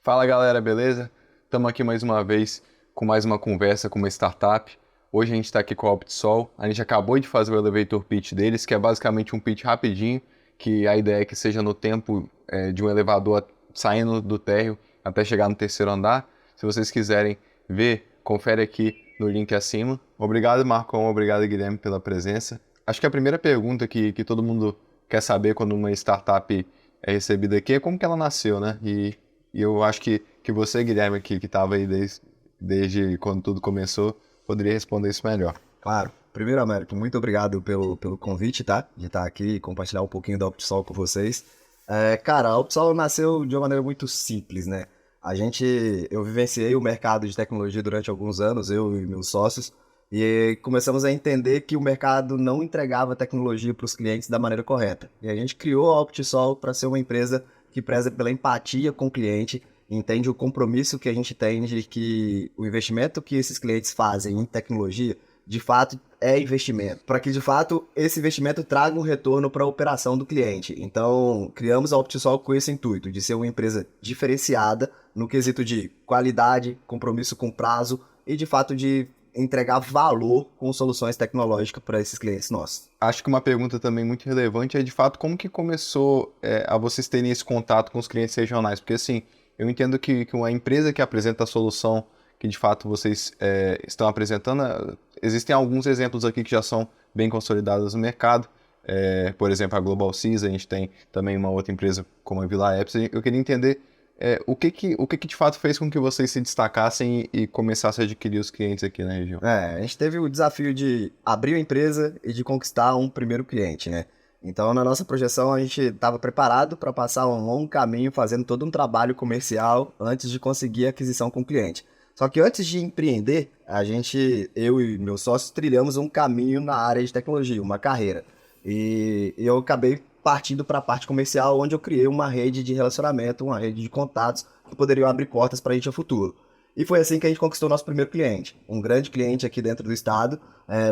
Fala galera, beleza? Estamos aqui mais uma vez com mais uma conversa com uma startup. Hoje a gente está aqui com a Optisol. A gente acabou de fazer o elevator pitch deles, que é basicamente um pitch rapidinho, que a ideia é que seja no tempo de um elevador saindo do térreo até chegar no terceiro andar. Se vocês quiserem ver, confere aqui no link acima. Obrigado, Marcon. Obrigado, Guilherme, pela presença. Acho que a primeira pergunta que todo mundo quer saber quando uma startup é recebida aqui é como que ela nasceu, né? E eu acho que você, Guilherme, que estava aí desde quando tudo começou, poderia responder isso melhor. Claro. Primeiro, Américo, muito obrigado pelo convite, tá? De estar aqui e compartilhar um pouquinho da Optisol com vocês. Cara, a Optisol nasceu de uma maneira muito simples, né? Eu vivenciei o mercado de tecnologia durante alguns anos, eu e meus sócios, e começamos a entender que o mercado não entregava tecnologia para os clientes da maneira correta. E a gente criou a Optisol para ser uma empresa que preza pela empatia com o cliente, entende o compromisso que a gente tem de que o investimento que esses clientes fazem em tecnologia de fato é investimento, para que de fato esse investimento traga um retorno para a operação do cliente. Então, criamos a Optisol com esse intuito de ser uma empresa diferenciada no quesito de qualidade, compromisso com prazo e de fato de entregar valor com soluções tecnológicas para esses clientes nossos. Acho que uma pergunta também muito relevante é, de fato, como que começou a vocês terem esse contato com os clientes regionais? Porque, assim, eu entendo que uma empresa que apresenta a solução que, de fato, vocês estão apresentando, existem alguns exemplos aqui que já são bem consolidados no mercado. Por exemplo, a Global Seas, a gente tem também uma outra empresa como a Villa Apps. Eu queria entender o que de fato fez com que vocês se destacassem e começassem a adquirir os clientes aqui na região. A gente teve o desafio de abrir uma empresa e de conquistar um primeiro cliente, né? Então, na nossa projeção, a gente estava preparado para passar um longo caminho fazendo todo um trabalho comercial antes de conseguir a aquisição com o cliente. Só que antes de empreender, eu e meus sócios, trilhamos um caminho na área de tecnologia, uma carreira. E eu acabei partindo para a parte comercial, onde eu criei uma rede de relacionamento, uma rede de contatos que poderiam abrir portas para a gente no futuro. E foi assim que a gente conquistou o nosso primeiro cliente, um grande cliente aqui dentro do estado,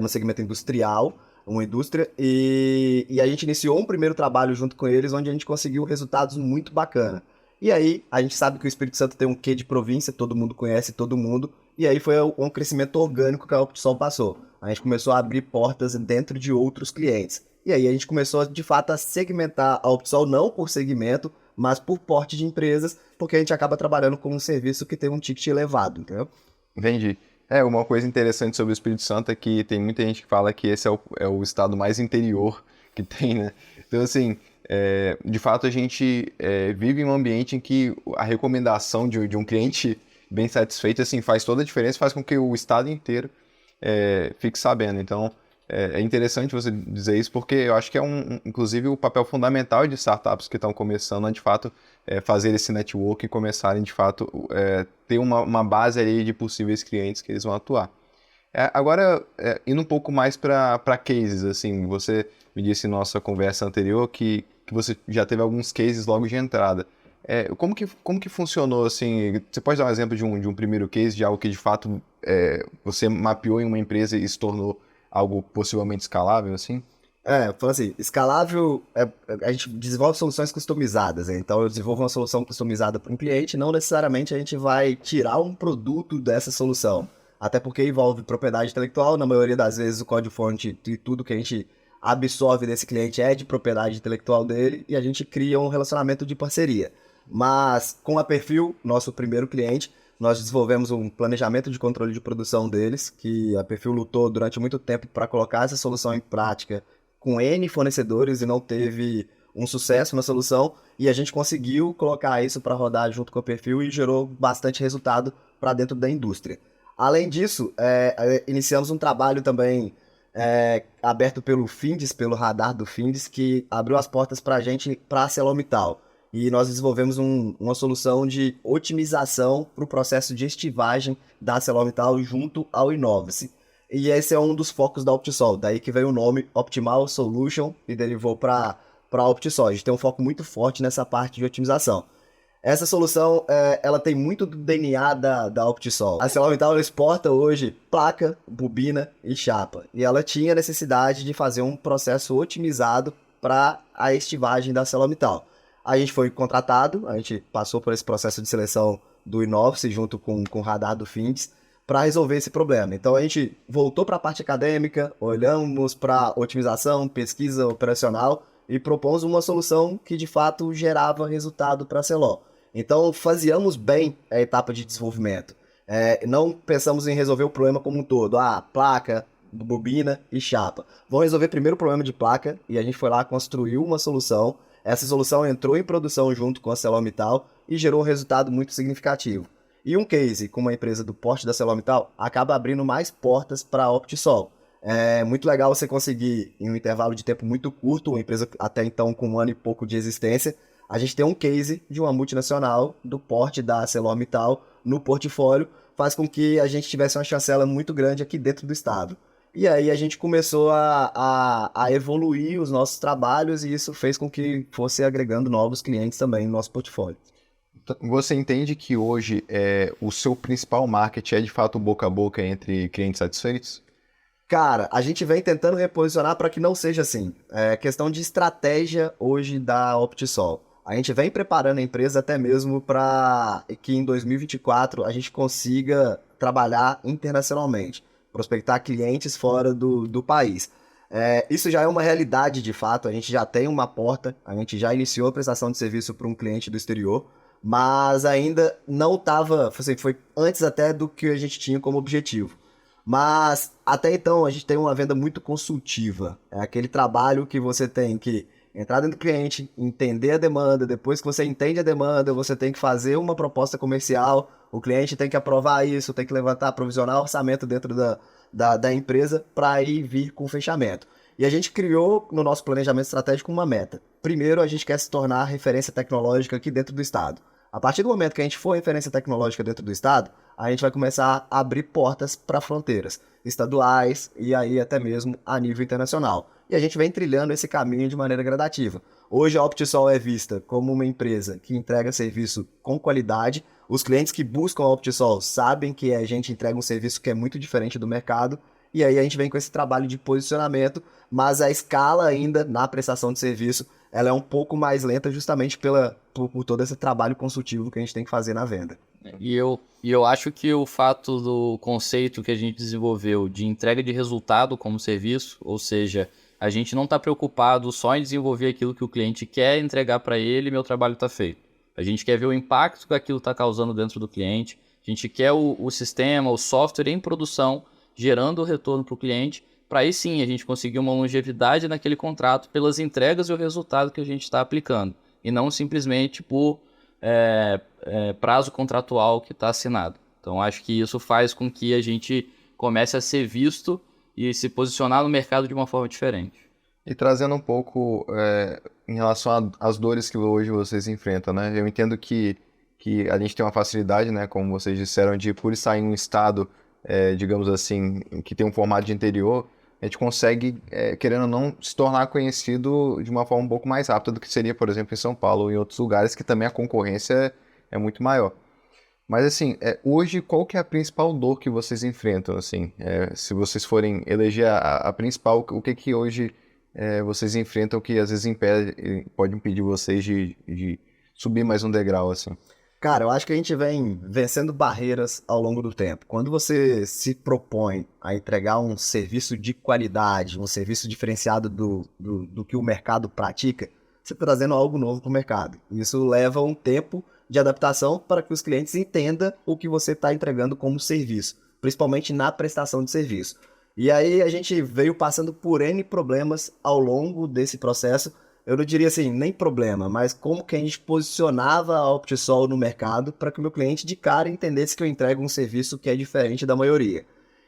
no segmento industrial, uma indústria, e a gente iniciou um primeiro trabalho junto com eles, onde a gente conseguiu resultados muito bacanas. E aí, a gente sabe que o Espírito Santo tem um quê de província, todo mundo conhece todo mundo, e aí foi um crescimento orgânico que a Optisol passou. A gente começou a abrir portas dentro de outros clientes. E aí a gente começou, de fato, a segmentar a Optisol não por segmento, mas por porte de empresas, porque a gente acaba trabalhando com um serviço que tem um ticket elevado, entendeu? Entendi. Uma coisa interessante sobre o Espírito Santo é que tem muita gente que fala que esse é o estado mais interior que tem, né? Então, assim, de fato a gente vive em um ambiente em que a recomendação de um cliente bem satisfeito, assim, faz toda a diferença, faz com que o estado inteiro fique sabendo. Então, é interessante você dizer isso, porque eu acho que inclusive, o papel fundamental de startups que estão começando a, de fato, fazer esse network e começarem, de fato, ter uma base ali de possíveis clientes que eles vão atuar. Agora, indo um pouco mais para cases, assim, você me disse em nossa conversa anterior que você já teve alguns cases logo de entrada. Como que funcionou, assim, você pode dar um exemplo de um primeiro case, de algo que, de fato, você mapeou em uma empresa e se tornou algo possivelmente escalável, assim? Falando assim, escalável, a gente desenvolve soluções customizadas, né? Então eu desenvolvo uma solução customizada para um cliente, não necessariamente a gente vai tirar um produto dessa solução. Até porque envolve propriedade intelectual, na maioria das vezes o código-fonte e tudo que a gente absorve desse cliente é de propriedade intelectual dele e a gente cria um relacionamento de parceria. Mas com a Perfil, nosso primeiro cliente, nós desenvolvemos um planejamento de controle de produção deles, que a Perfil lutou durante muito tempo para colocar essa solução em prática com N fornecedores e não teve um sucesso na solução, e a gente conseguiu colocar isso para rodar junto com o Perfil e gerou bastante resultado para dentro da indústria. Além disso, iniciamos um trabalho também aberto pelo Findes, pelo radar do Findes, que abriu as portas para a gente para a ArcelorMittal. E nós desenvolvemos uma solução de otimização para o processo de estivagem da ArcelorMittal junto ao Innovice. E esse é um dos focos da Optisol, daí que veio o nome Optimal Solution e derivou para a Optisol. A gente tem um foco muito forte nessa parte de otimização. Essa solução, ela tem muito do DNA da Optisol. A ArcelorMittal ela exporta hoje placa, bobina e chapa. E ela tinha necessidade de fazer um processo otimizado para a estivagem da ArcelorMittal. A gente foi contratado, a gente passou por esse processo de seleção do Inovis junto com o radar do Finds para resolver esse problema. Então a gente voltou para a parte acadêmica, olhamos para otimização, pesquisa operacional e propomos uma solução que de fato gerava resultado para a Celó. Então fazíamos bem a etapa de desenvolvimento. Não pensamos em resolver o problema como um todo, placa, bobina e chapa. Vamos resolver primeiro o problema de placa e a gente foi lá, construiu uma solução. Essa solução entrou em produção junto com a ArcelorMittal e gerou um resultado muito significativo. E um case com uma empresa do porte da ArcelorMittal acaba abrindo mais portas para a Optisol. É muito legal você conseguir, em um intervalo de tempo muito curto, uma empresa até então com 1 ano e pouco de existência, a gente tem um case de uma multinacional do porte da ArcelorMittal no portfólio, faz com que a gente tivesse uma chancela muito grande aqui dentro do estado. E aí a gente começou a evoluir os nossos trabalhos e isso fez com que fosse agregando novos clientes também no nosso portfólio. Você entende que hoje o seu principal marketing é de fato o boca a boca entre clientes satisfeitos? Cara, a gente vem tentando reposicionar para que não seja assim. É questão de estratégia hoje da Optisol. A gente vem preparando a empresa até mesmo para que em 2024 a gente consiga trabalhar internacionalmente, prospectar clientes fora do país. Isso já é uma realidade de fato, a gente já tem uma porta, a gente já iniciou a prestação de serviço para um cliente do exterior, mas ainda não estava, assim, foi antes até do que a gente tinha como objetivo. Mas até então a gente tem uma venda muito consultiva. É aquele trabalho que você tem que entrar dentro do cliente, entender a demanda, depois que você entende a demanda, você tem que fazer uma proposta comercial, o cliente tem que aprovar isso, tem que levantar, provisionar orçamento dentro da empresa para aí vir com o fechamento. E a gente criou no nosso planejamento estratégico uma meta. Primeiro, a gente quer se tornar referência tecnológica aqui dentro do estado. A partir do momento que a gente for referência tecnológica dentro do estado, a gente vai começar a abrir portas para fronteiras estaduais e aí até mesmo a nível internacional. E a gente vem trilhando esse caminho de maneira gradativa. Hoje a Optisol é vista como uma empresa que entrega serviço com qualidade. Os clientes que buscam a Optisol sabem que a gente entrega um serviço que é muito diferente do mercado. E aí a gente vem com esse trabalho de posicionamento, mas a escala ainda na prestação de serviço ela é um pouco mais lenta justamente por todo esse trabalho consultivo que a gente tem que fazer na venda. E eu acho que o fato do conceito que a gente desenvolveu de entrega de resultado como serviço, ou seja, a gente não está preocupado só em desenvolver aquilo que o cliente quer entregar para ele e meu trabalho está feito. A gente quer ver o impacto que aquilo está causando dentro do cliente, a gente quer o sistema, o software em produção, gerando o retorno para o cliente, para aí sim a gente conseguir uma longevidade naquele contrato pelas entregas e o resultado que a gente está aplicando, e não simplesmente por prazo contratual que está assinado. Então acho que isso faz com que a gente comece a ser visto e se posicionar no mercado de uma forma diferente. E trazendo um pouco em relação às dores que hoje vocês enfrentam, né? Eu entendo que a gente tem uma facilidade, né, como vocês disseram, de por estar em um estado, digamos assim, que tem um formato de interior, a gente consegue, querendo ou não, se tornar conhecido de uma forma um pouco mais rápida do que seria, por exemplo, em São Paulo ou em outros lugares, que também a concorrência é muito maior. Mas assim, hoje qual que é a principal dor que vocês enfrentam, assim? Se vocês forem eleger a principal, o que hoje vocês enfrentam que às vezes pode impedir vocês de subir mais um degrau, assim? Cara, eu acho que a gente vem vencendo barreiras ao longo do tempo. Quando você se propõe a entregar um serviço de qualidade, um serviço diferenciado do que o mercado pratica, você está trazendo algo novo para o mercado. Isso leva um tempo de adaptação para que os clientes entendam o que você está entregando como serviço, principalmente na prestação de serviço. E aí a gente veio passando por N problemas ao longo desse processo. Eu não diria assim, nem problema, mas como que a gente posicionava a Optisol no mercado para que o meu cliente de cara entendesse que eu entrego um serviço que é diferente da maioria.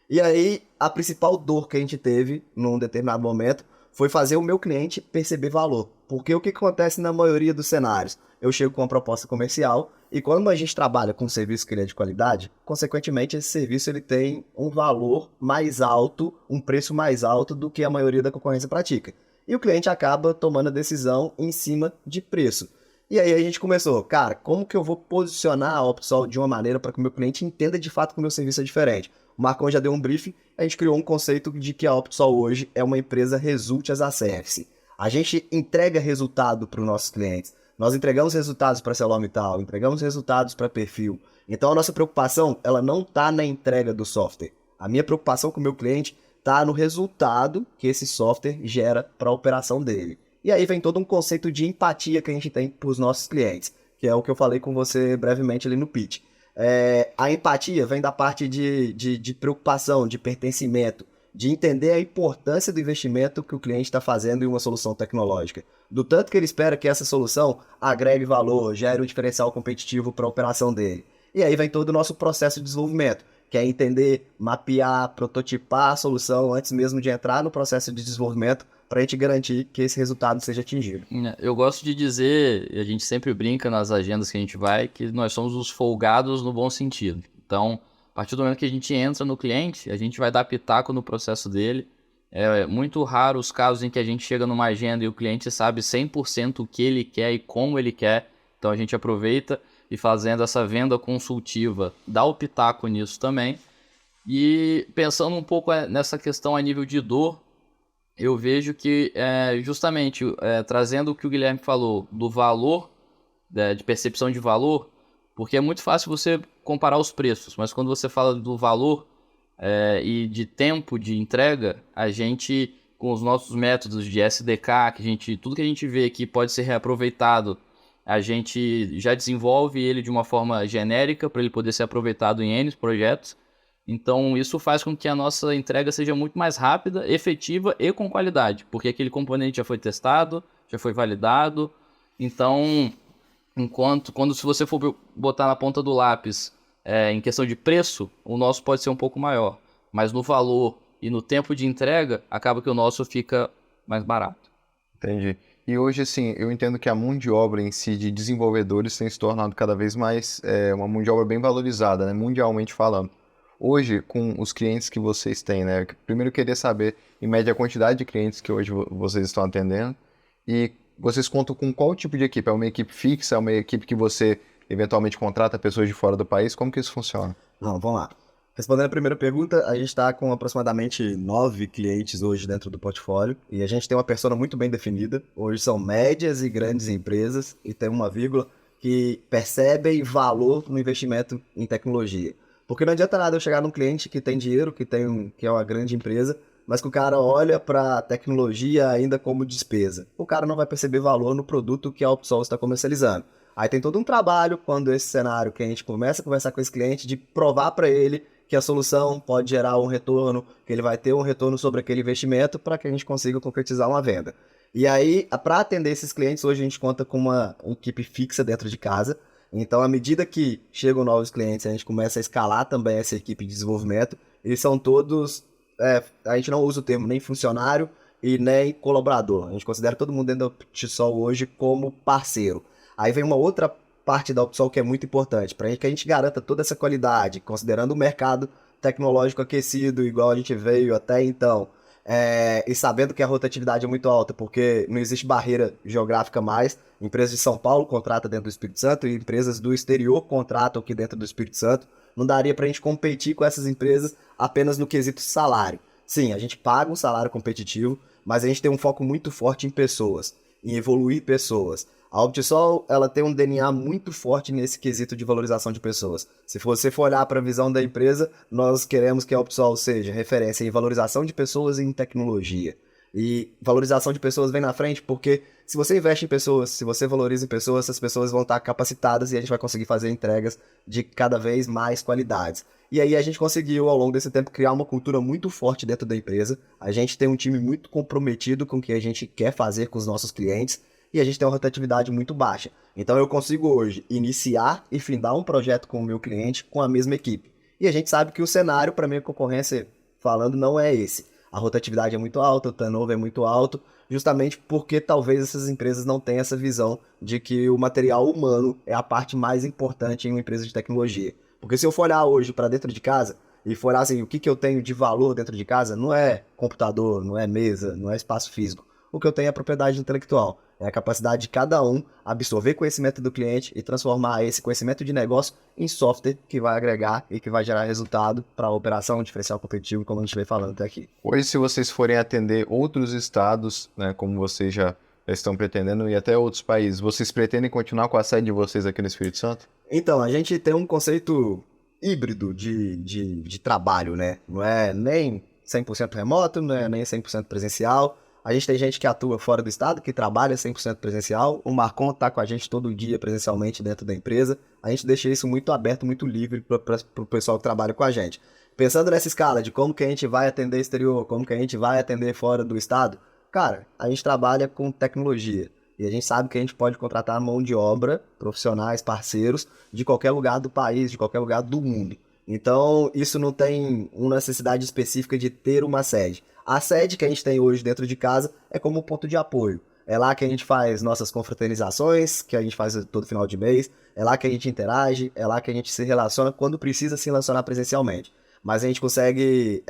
E aí, a principal dor que a gente teve num determinado momento foi fazer o meu cliente perceber valor. Porque o que acontece na maioria dos cenários? Eu chego com uma proposta comercial e quando a gente trabalha com um serviço que ele é de qualidade, consequentemente esse serviço ele tem um valor mais alto, um preço mais alto do que a maioria da concorrência pratica. E o cliente acaba tomando a decisão em cima de preço. E aí a gente começou, cara, como que eu vou posicionar a Optisol de uma maneira para que o meu cliente entenda de fato que o meu serviço é diferente? O Marcão já deu um briefing, a gente criou um conceito de que a Optisol hoje é uma empresa Result as a Service. A gente entrega resultado para os nossos clientes. Nós entregamos resultados para ArcelorMittal, entregamos resultados para perfil. Então a nossa preocupação, ela não está na entrega do software. A minha preocupação com o meu cliente está no resultado que esse software gera para a operação dele. E aí vem todo um conceito de empatia que a gente tem para os nossos clientes, que é o que eu falei com você brevemente ali no pitch. A empatia vem da parte de preocupação, de pertencimento, de entender a importância do investimento que o cliente está fazendo em uma solução tecnológica. Do tanto que ele espera que essa solução agregue valor, gere um diferencial competitivo para a operação dele. E aí vem todo o nosso processo de desenvolvimento, que é entender, mapear, prototipar a solução antes mesmo de entrar no processo de desenvolvimento, para a gente garantir que esse resultado seja atingido. Eu gosto de dizer, e a gente sempre brinca nas agendas que a gente vai, que nós somos os folgados no bom sentido. Então, a partir do momento que a gente entra no cliente, a gente vai dar pitaco no processo dele. É muito raro os casos em que a gente chega numa agenda e o cliente sabe 100% o que ele quer e como ele quer. Então, a gente aproveita e fazendo essa venda consultiva, dá o pitaco nisso também. E pensando um pouco nessa questão a nível de dor, eu vejo que justamente trazendo o que o Guilherme falou do valor, de percepção de valor, porque é muito fácil você comparar os preços, mas quando você fala do valor e de tempo de entrega, a gente, com os nossos métodos de SDK, tudo que a gente vê que pode ser reaproveitado, a gente já desenvolve ele de uma forma genérica para ele poder ser aproveitado em N projetos. Então isso faz com que a nossa entrega seja muito mais rápida, efetiva e com qualidade, porque aquele componente já foi testado, já foi validado. Então, se você for botar na ponta do lápis em questão de preço, o nosso pode ser um pouco maior, mas no valor e no tempo de entrega, acaba que o nosso fica mais barato. Entendi. E hoje, assim, eu entendo que a mão de obra em si de desenvolvedores tem se tornado cada vez mais uma mão de obra bem valorizada, né, mundialmente falando. Hoje, com os clientes que vocês têm, né? Primeiro eu queria saber, em média, a quantidade de clientes que hoje vocês estão atendendo e vocês contam com qual tipo de equipe? É uma equipe fixa? É uma equipe que você eventualmente contrata pessoas de fora do país? Como que isso funciona? Não, vamos lá. Respondendo a primeira pergunta, a gente está com aproximadamente 9 clientes hoje dentro do portfólio e a gente tem uma persona muito bem definida. Hoje são médias e grandes empresas e tem uma vírgula que percebem valor no investimento em tecnologia. Porque não adianta nada eu chegar num cliente que tem dinheiro, que é uma grande empresa, mas que o cara olha para a tecnologia ainda como despesa. O cara não vai perceber valor no produto que a Opsol está comercializando. Aí tem todo um trabalho, quando esse cenário que a gente começa a conversar com esse cliente, de provar para ele que a solução pode gerar um retorno, que ele vai ter um retorno sobre aquele investimento para que a gente consiga concretizar uma venda. E aí, para atender esses clientes, hoje a gente conta com uma equipe fixa dentro de casa. Então, à medida que chegam novos clientes, a gente começa a escalar também essa equipe de desenvolvimento. Eles são todos, a gente não usa o termo nem funcionário e nem colaborador. A gente considera todo mundo dentro da Opsol hoje como parceiro. Aí vem uma outra parte da Opsol que é muito importante, para que a gente garanta toda essa qualidade, considerando o mercado tecnológico aquecido, igual a gente veio até então. E sabendo que a rotatividade é muito alta, porque não existe barreira geográfica mais. Empresas de São Paulo contratam dentro do Espírito Santo e empresas do exterior contratam aqui dentro do Espírito Santo. Não daria para a gente competir com essas empresas apenas no quesito salário. Sim, a gente paga um salário competitivo, mas a gente tem um foco muito forte em pessoas, em evoluir pessoas. A Optisol, ela tem um DNA muito forte nesse quesito de valorização de pessoas. Se você for olhar para a visão da empresa, nós queremos que a Optisol seja referência em valorização de pessoas e em tecnologia. E valorização de pessoas vem na frente porque se você investe em pessoas, se você valoriza em pessoas, essas pessoas vão estar capacitadas e a gente vai conseguir fazer entregas de cada vez mais qualidades. E aí a gente conseguiu, ao longo desse tempo, criar uma cultura muito forte dentro da empresa. A gente tem um time muito comprometido com o que a gente quer fazer com os nossos clientes. E a gente tem uma rotatividade muito baixa. Então eu consigo hoje iniciar e findar um projeto com o meu cliente com a mesma equipe. E a gente sabe que o cenário, para minha concorrência falando, não é esse. A rotatividade é muito alta, o turnover é muito alto, justamente porque talvez essas empresas não tenham essa visão de que o material humano é a parte mais importante em uma empresa de tecnologia. Porque se eu for olhar hoje para dentro de casa e for olhar assim, o que eu tenho de valor dentro de casa, não é computador, não é mesa, não é espaço físico. O que eu tenho é a propriedade intelectual. É a capacidade de cada um absorver conhecimento do cliente e transformar esse conhecimento de negócio em software que vai agregar e que vai gerar resultado para a operação, diferencial competitivo, como a gente vem falando até aqui. Hoje, se vocês forem atender outros estados, né, como vocês já estão pretendendo ir até outros países. Vocês pretendem continuar com a sede de vocês aqui no Espírito Santo? Então, a gente tem um conceito híbrido de trabalho, né? Não é nem 100% remoto, não é nem 100% presencial. A gente tem gente que atua fora do estado, que trabalha 100% presencial. O Marcon está com a gente todo dia presencialmente dentro da empresa. A gente deixa isso muito aberto, muito livre para o pessoal que trabalha com a gente. Pensando nessa escala de como que a gente vai atender exterior, como que a gente vai atender fora do estado, cara, a gente trabalha com tecnologia. E a gente sabe que a gente pode contratar mão de obra, profissionais, parceiros, de qualquer lugar do país, de qualquer lugar do mundo. Então, isso não tem uma necessidade específica de ter uma sede. A sede que a gente tem hoje dentro de casa é como ponto de apoio. É lá que a gente faz nossas confraternizações, que a gente faz todo final de mês. É lá que a gente interage, é lá que a gente se relaciona quando precisa se relacionar presencialmente. Mas a gente consegue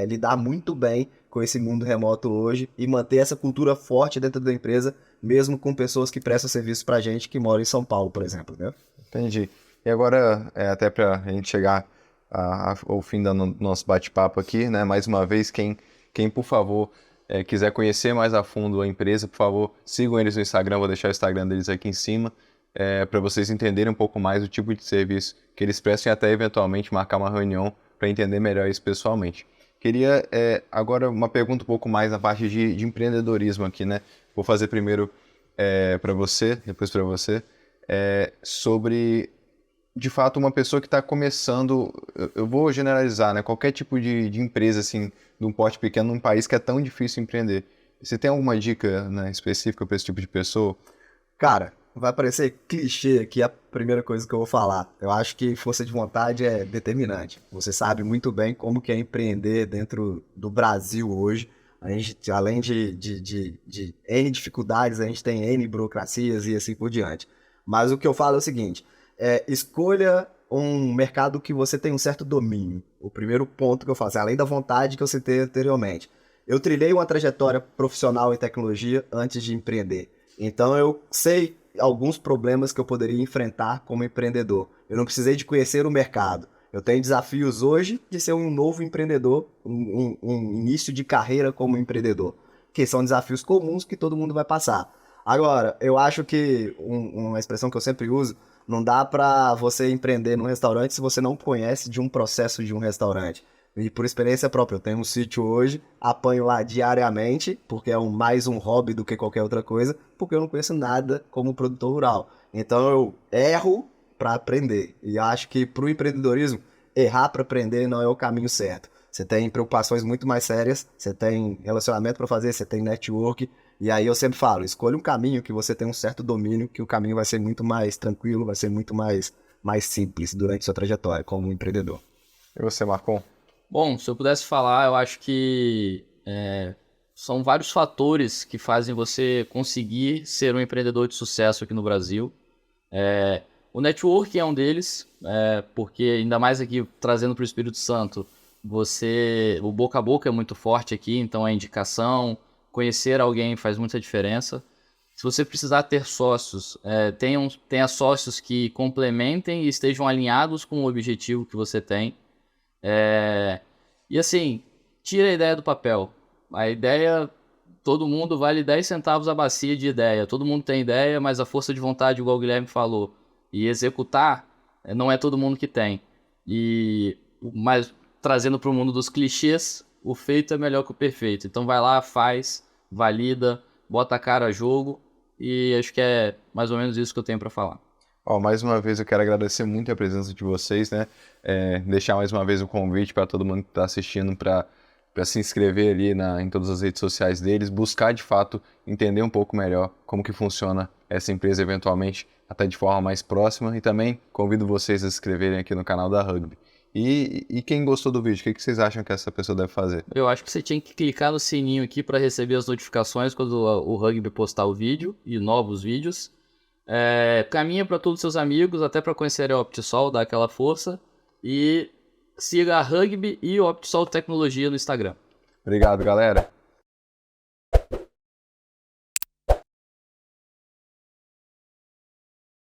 lidar muito bem com esse mundo remoto hoje e manter essa cultura forte dentro da empresa, mesmo com pessoas que prestam serviço pra gente que moram em São Paulo, por exemplo, né? Entendi. E agora, até para a gente chegar ao fim do nosso bate-papo aqui, né? Mais uma vez, quem por favor, quiser conhecer mais a fundo a empresa, por favor, sigam eles no Instagram, vou deixar o Instagram deles aqui em cima, para vocês entenderem um pouco mais o tipo de serviço que eles prestam e até eventualmente marcar uma reunião para entender melhor isso pessoalmente. Queria agora uma pergunta um pouco mais na parte de empreendedorismo aqui, né? Vou fazer primeiro para você, depois para você, sobre, de fato, uma pessoa que está começando, eu vou generalizar, né? Qualquer tipo de empresa, assim, de um porte pequeno, num país que é tão difícil empreender. Você tem alguma dica, né, específica para esse tipo de pessoa? Cara, vai parecer clichê aqui a primeira coisa que eu vou falar. Eu acho que força de vontade é determinante. Você sabe muito bem como que é empreender dentro do Brasil hoje. A gente, além de N dificuldades, a gente tem N burocracias e assim por diante. Mas o que eu falo é o seguinte, escolha um mercado que você tem um certo domínio. O primeiro ponto que eu faço, além da vontade que eu citei anteriormente. Eu trilhei uma trajetória profissional em tecnologia antes de empreender. Então eu sei alguns problemas que eu poderia enfrentar como empreendedor. Eu não precisei de conhecer o mercado. Eu tenho desafios hoje de ser um novo empreendedor, um início de carreira como empreendedor, que são desafios comuns que todo mundo vai passar. Agora, eu acho que uma expressão que eu sempre uso, não dá para você empreender num restaurante se você não conhece de um processo de um restaurante. E por experiência própria, eu tenho um sítio hoje, apanho lá diariamente, porque é mais um hobby do que qualquer outra coisa, porque eu não conheço nada como produtor rural. Então eu erro para aprender. E acho que para o empreendedorismo, errar para aprender não é o caminho certo. Você tem preocupações muito mais sérias, você tem relacionamento para fazer, você tem network. E aí eu sempre falo, escolha um caminho que você tem um certo domínio, que o caminho vai ser muito mais tranquilo, vai ser muito mais simples durante sua trajetória como empreendedor. E você, Marcon? Bom, se eu pudesse falar, eu acho que são vários fatores que fazem você conseguir ser um empreendedor de sucesso aqui no Brasil. O networking é um deles, porque ainda mais aqui trazendo para o Espírito Santo, o boca a boca é muito forte aqui, então a indicação, conhecer alguém faz muita diferença. Se você precisar ter sócios, tenha sócios que complementem e estejam alinhados com o objetivo que você tem. E assim, tira a ideia do papel. A ideia, todo mundo vale 10 centavos a bacia de ideia. Todo mundo tem ideia, mas a força de vontade, igual o Guilherme falou, e executar, não é todo mundo que tem. Mas trazendo para o mundo dos clichês, o feito é melhor que o perfeito. Então vai lá, faz, valida, bota a cara a jogo, e acho que é mais ou menos isso que eu tenho para falar. Mais uma vez eu quero agradecer muito a presença de vocês, né? Deixar mais uma vez o convite para todo mundo que está assistindo para se inscrever ali em todas as redes sociais deles, buscar de fato entender um pouco melhor como que funciona essa empresa eventualmente, até de forma mais próxima, e também convido vocês a se inscreverem aqui no canal da Rugby. E quem gostou do vídeo, o que vocês acham que essa pessoa deve fazer? Eu acho que você tinha que clicar no sininho aqui para receber as notificações quando o Rugby postar o vídeo e novos vídeos. Caminha para todos os seus amigos, até para conhecer a Optisol, dar aquela força. E siga a Rugby e o Optisol Tecnologia no Instagram. Obrigado, galera.